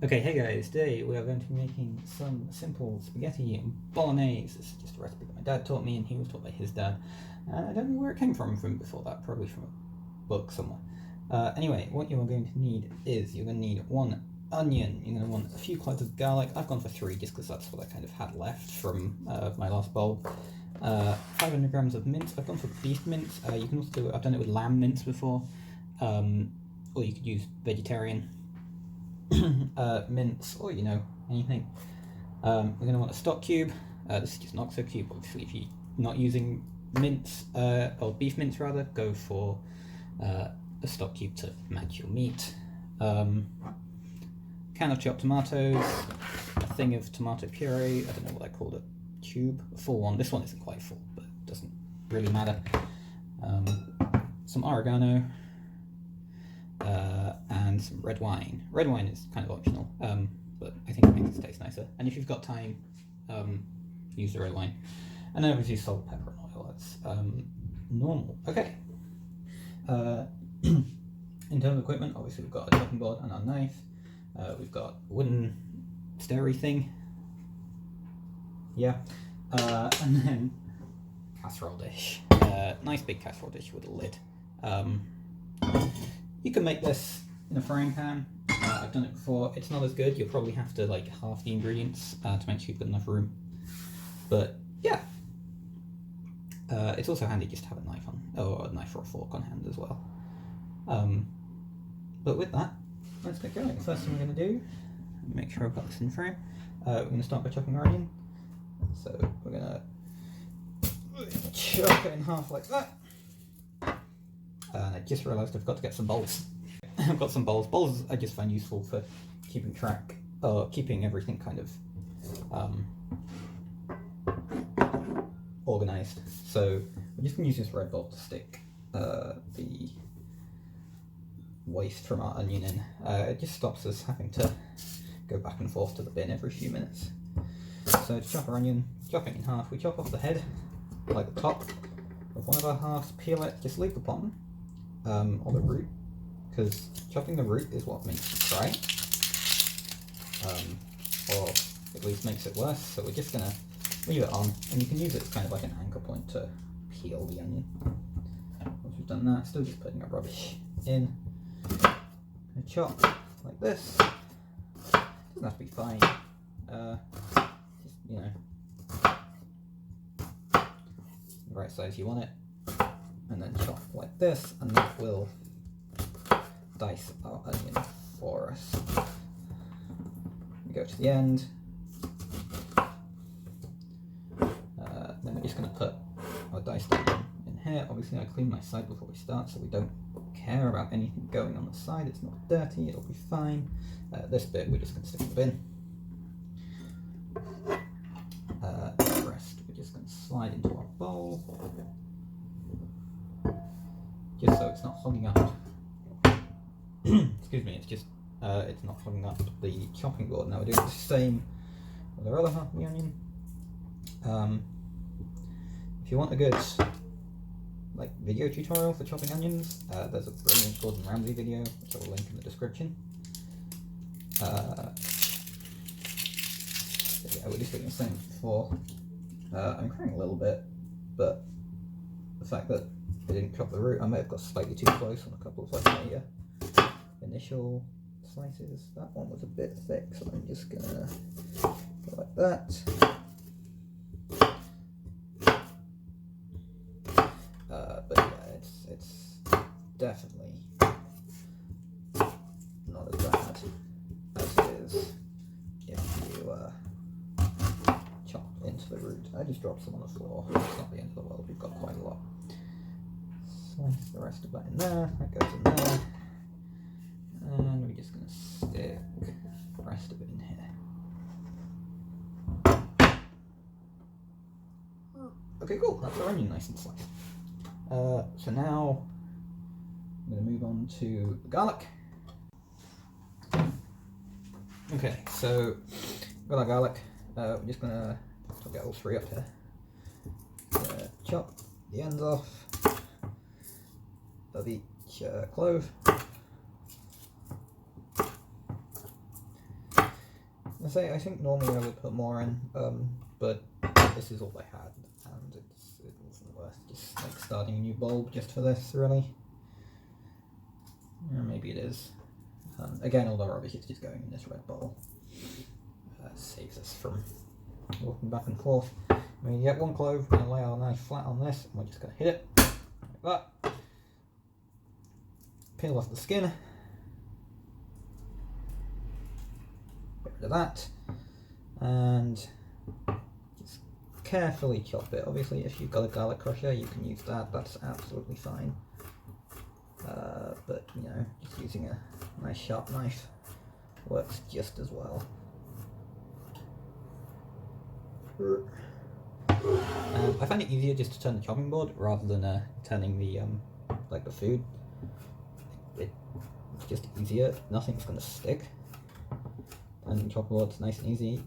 Okay, hey guys, today we are going to be making some simple spaghetti bolognese. This is just a recipe that my dad taught me and he was taught by his dad. And I don't know where it came from before that, probably from a book somewhere. Anyway, what you're going to need is you're going to need 1 onion, you're going to want a few cloves of garlic. I've gone for 3 just because that's what I kind of had left from my last bowl. 500 grams of mince. I've gone for beef mince. You can also do it, I've done it with lamb mince before, or you could use vegetarian. Mince, or anything. We're going to want a stock cube. This is just an oxo cube. Obviously, if you're not using mince, or beef mince rather, go for a stock cube to match your meat. Can of chopped tomatoes, a thing of tomato puree, I don't know what I called it, tube, a full one. This one isn't quite full, but it doesn't really matter. Some oregano, and some red wine. Red wine is kind of optional, but I think it makes it taste nicer. And if you've got time, use the red wine. And then obviously salt, pepper, and oil. That's normal. Okay. In terms of equipment, obviously we've got a chopping board and our knife. We've got a wooden stirry thing. Yeah. And then casserole dish. Nice big casserole dish with a lid. You can make this in a frying pan. I've done it before. It's not as good. You'll probably have to like half the ingredients to make sure you've got enough room. But yeah, it's also handy just to have a knife or a knife or a fork on hand as well. But with that, let's get going. The first thing we're going to do, make sure I've got this in frame. We're going to start by chopping our onion. So we're going to chop it in half like that. And I just realised I've got to get some bowls. I've got some bowls. Bowls I just find useful for keeping track, or keeping everything kind of organised. So we're just going to use this red bowl to stick the waste from our onion in. It just stops us having to go back and forth to the bin every few minutes. So to chop our onion, chopping in half, we chop off the head, like the top of one of our halves, peel it, just leave the bottom. Or the root, because chopping the root is what makes it dry, or at least makes it worse. So we're just gonna leave it on, and you can use it as kind of like an anchor point to peel the onion. Once we've done that, still just putting our rubbish in. And chop like this. Doesn't have to be fine. Just the right size you want it. And then chop like this, and that will dice our onion for us. We go to the end. Then we're just going to put our diced onion in here. Obviously I clean my side before we start, so we don't care about anything going on the side. It's not dirty, it'll be fine. This bit we're just going to stick in the bin. The rest we're just going to slide into our bowl. Just so it's not hogging up. Excuse me, it's just it's not hogging up the chopping board. Now we're doing the same with our other half of the onion. If you want a good video tutorial for chopping onions, there's a brilliant Gordon Ramsay video which I will link in the description. Yeah, we're just doing the same as before. I'm crying a little bit, but the fact that I didn't chop the root, I may have got slightly too close on a couple of my initial slices. That one was a bit thick, so I'm just gonna go like that. But yeah, it's definitely not as bad as it is if you chop into the root. I just dropped some on the floor. It's not the end of the world. We've got quite a lot. Slice the rest of that in there, that goes in there, and we're just going to stick the rest of it in here. Okay, cool, that's our onion nice and sliced. So now I'm going to move on to the garlic. Okay, so with our garlic, we're just going to get all 3 up here. Chop the ends off of each clove. I think normally I would put more in, but this is all I had, and it wasn't worth just like starting a new bulb just for this, really. Or maybe it is. Again, all the rubbish is just going in this red bowl. Saves us from walking back and forth. I mean, you get one clove, we're going to lay our knife flat on this, and we're just going to hit it like that. Peel off the skin. Get rid of that. And just carefully chop it. Obviously, if you've got a garlic crusher, you can use that. That's absolutely fine. But, you know, just using a nice sharp knife works just as well. I find it easier just to turn the chopping board rather than turning the like the food. It's just easier. Nothing's going to stick. And the chopping board's nice and easy.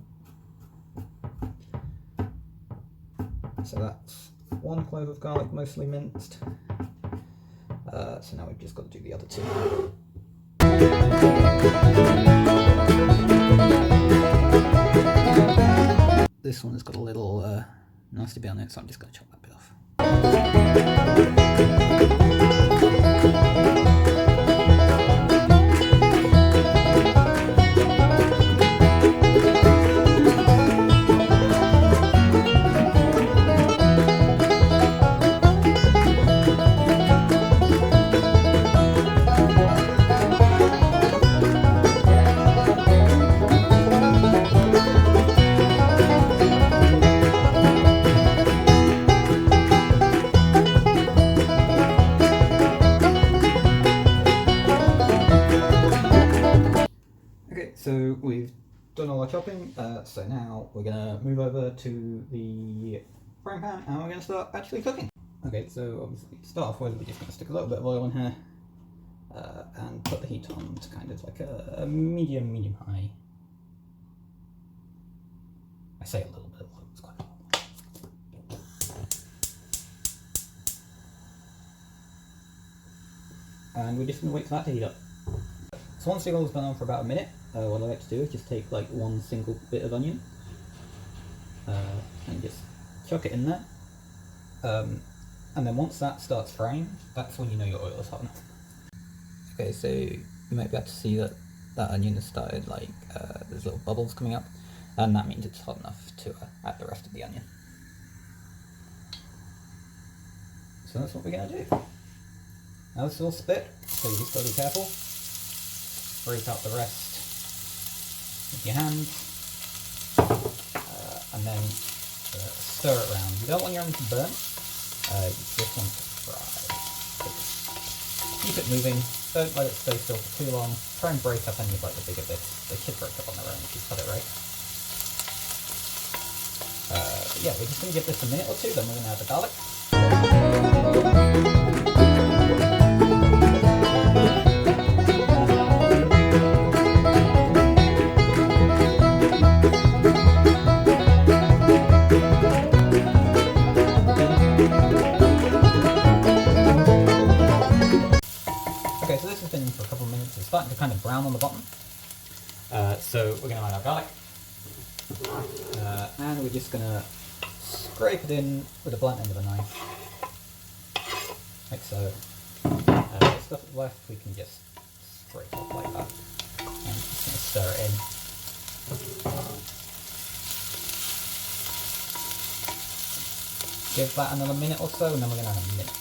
So that's one clove of garlic, mostly minced. So now we've just got to do the other two. This one has got a little nasty bit on it, so I'm just going to chop that bit off. So we've done all our chopping, so now we're going to move over to the frying pan and we're going to start actually cooking. Okay, so obviously to start off with, we're just going to stick a little bit of oil in here and put the heat on to kind of like a medium high. I say a little bit, it's quite hot. And we're just going to wait for that to heat up. So once the oil's gone on for about a minute, what I like to do is just take like one single bit of onion and just chuck it in there. And then once that starts frying, that's when you know your oil is hot enough. Okay, so you might be able to see that that onion has started like, there's little bubbles coming up, and that means it's hot enough to add the rest of the onion. So that's what we're going to do. Now this is all spit, so you just got to be careful. Scrape out the rest with your hands, and then stir it around. You don't want your onion to burn, you just want to fry. Keep it moving, don't let it stay still for too long. Try and break up any of like the bigger bits. They should break up on their own if you cut it right. But yeah, we're just going to give this a minute or two, then we're going to add the garlic. Okay, so this has been for a couple of minutes. It's starting to kind of brown on the bottom. So we're going to add our garlic. And we're just going to scrape it in with the blunt end of a knife. Like so. The stuff that's left we can just scrape off like that. And just going to stir it in. Give that another minute or so, and then we're going to add a mince.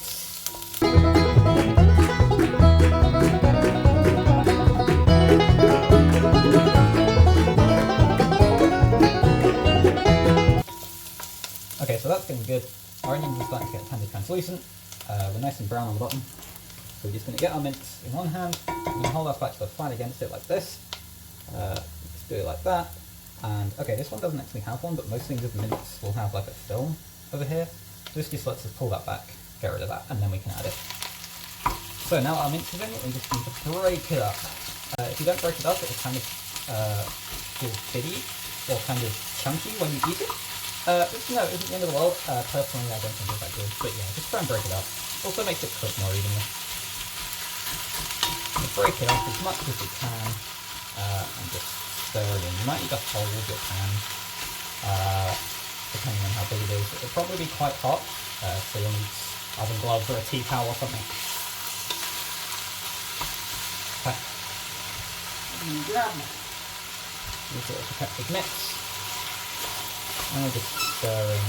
Okay, so that's getting good. Our onions are starting to get tender translucent. We're nice and brown on the bottom. So we're just going to get our mince in one hand. We're going to hold our spatula flat against it like this. Just do it like that. And okay, this one doesn't actually have one, but most things with mince will have like a film over here. So this just lets us pull that back, get rid of that, and then we can add it. So now our mince is in, we just need to break it up. If you don't break it up, it kind of feels bitty or kind of chunky when you eat it. Which, no, isn't the end of the world. Personally, I don't think it's that good, but yeah, just try and break it up. Also makes it cook more evenly. So break it up as much as we can, and just stir it in. You might need to hold your pan, depending on how big it is. It'll probably be quite hot, so you'll need oven gloves or a tea towel or something. Okay. Use it as a protective mix. And we're just stirring.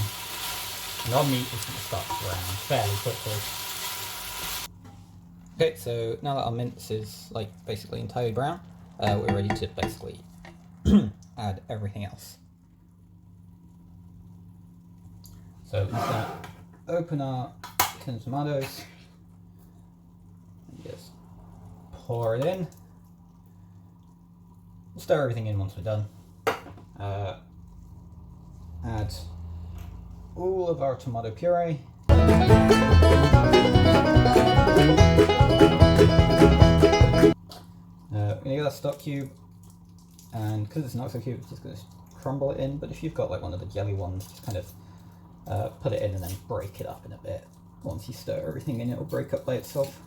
And our meat is going to start to brown fairly quickly. Okay, so now that our mince is like basically entirely brown, we're ready to basically add everything else. So we're just going to open our tin of tomatoes and just pour it in. Stir everything in once we're done. Add all of our tomato puree. We're going to get a stock cube, and because it's an oxo cube, it's just going to crumble it in, but if you've got like one of the jelly ones, just kind of put it in and then break it up in a bit. Once you stir everything in, it'll break up by itself.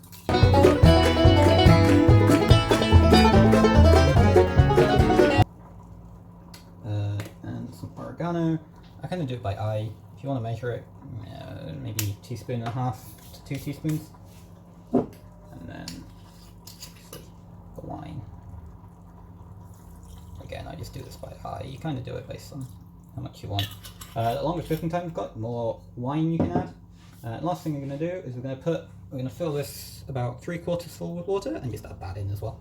And some oregano. I kind of do it by eye. If you want to measure it, maybe 1.5 teaspoons to 2 teaspoons. And then the wine. Again, I just do this by eye. You kind of do it based on how much you want. The longer cooking time you've got, the more wine you can add. Last thing we're going to do is we're going to fill this about 3/4 full with water and just add that in as well.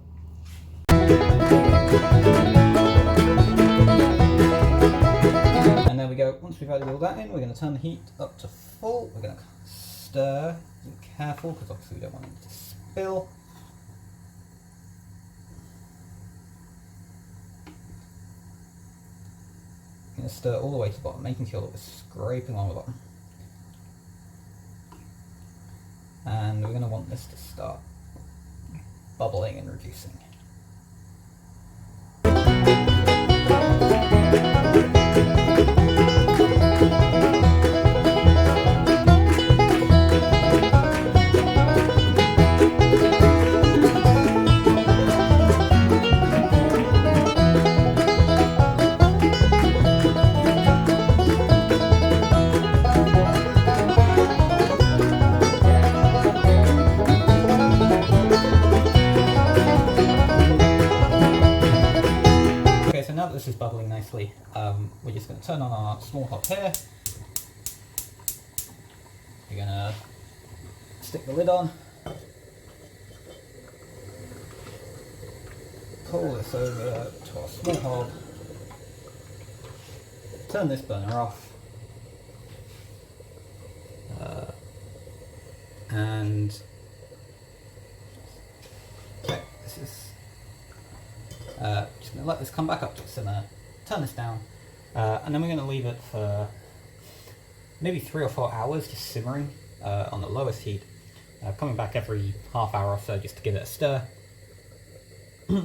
And there we go. Once we've added all that in, we're going to turn the heat up to full. We're going to stir. Be careful because obviously we don't want it to spill. We're going to stir all the way to the bottom, making sure that we're scraping along the bottom. And we're going to want this to start bubbling and reducing. This is bubbling nicely. We're just going to turn on our small hob here. We're going to stick the lid on, pull this over to our small hob, turn this burner off, and okay, this is just going to let this come back up to a simmer, turn this down, and then we're going to leave it for maybe 3 or 4 hours just simmering on the lowest heat, coming back every half hour or so just to give it a stir.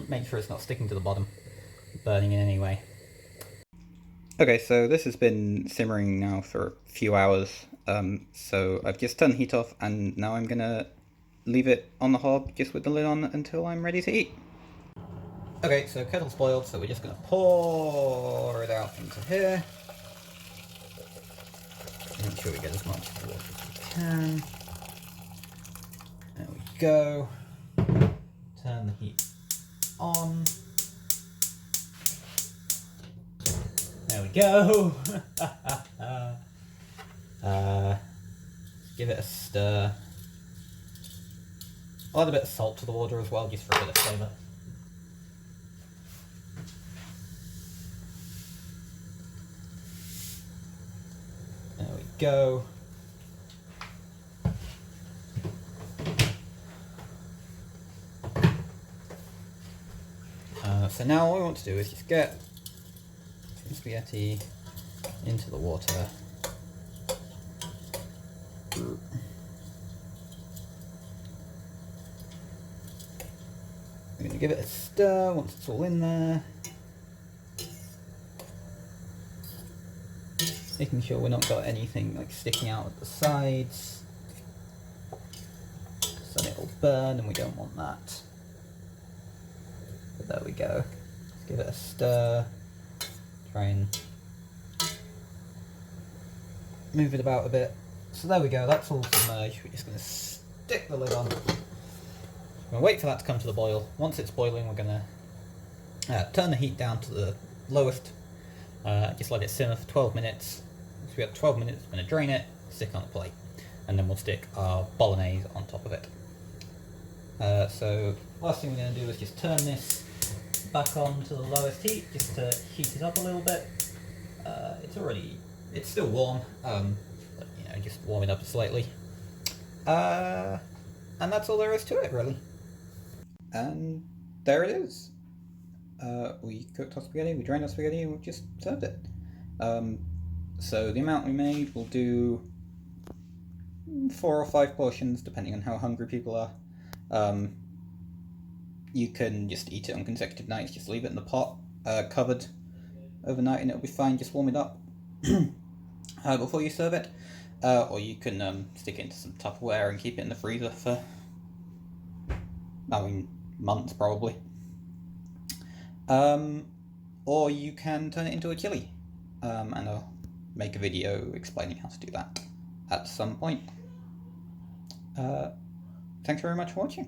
Make sure it's not sticking to the bottom, burning in any way. Okay, so this has been simmering now for a few hours, so I've just turned the heat off and now I'm going to leave it on the hob just with the lid on until I'm ready to eat. Okay, so kettle's boiled, so we're just going to pour it out into here. Make sure we get as much water as we can. There we go. Turn the heat on. There we go. Give it a stir. I'll add a bit of salt to the water as well, just for a bit of flavour. There we go. So now all we want to do is just get some spaghetti into the water. We're going to give it a stir once it's all in there. Making sure we're not got anything like sticking out at the sides. So it'll burn and we don't want that. But there we go. Let's give it a stir, try and move it about a bit. So there we go, that's all submerged. We're just going to stick the lid on. We're going to wait for that to come to the boil. Once it's boiling, we're going to turn the heat down to the lowest, just let it simmer for 12 minutes. Once we have 12 minutes, we're going to drain it, stick it on the plate, and then we'll stick our bolognese on top of it. So last thing we're going to do is just turn this back on to the lowest heat, just to heat it up a little bit. It's still warm, but you know, just warm it up slightly. And that's all there is to it, really. And there it is. We cooked our spaghetti, we drained our spaghetti, and we've just served it. So the amount we made, we'll do 4 or 5 portions, depending on how hungry people are. You can just eat it on consecutive nights, just leave it in the pot, covered overnight, and it'll be fine. Just warm it up before you serve it. Or you can stick it into some Tupperware and keep it in the freezer for, months probably. Or you can turn it into a chili, and I'll make a video explaining how to do that at some point. Thanks very much for watching.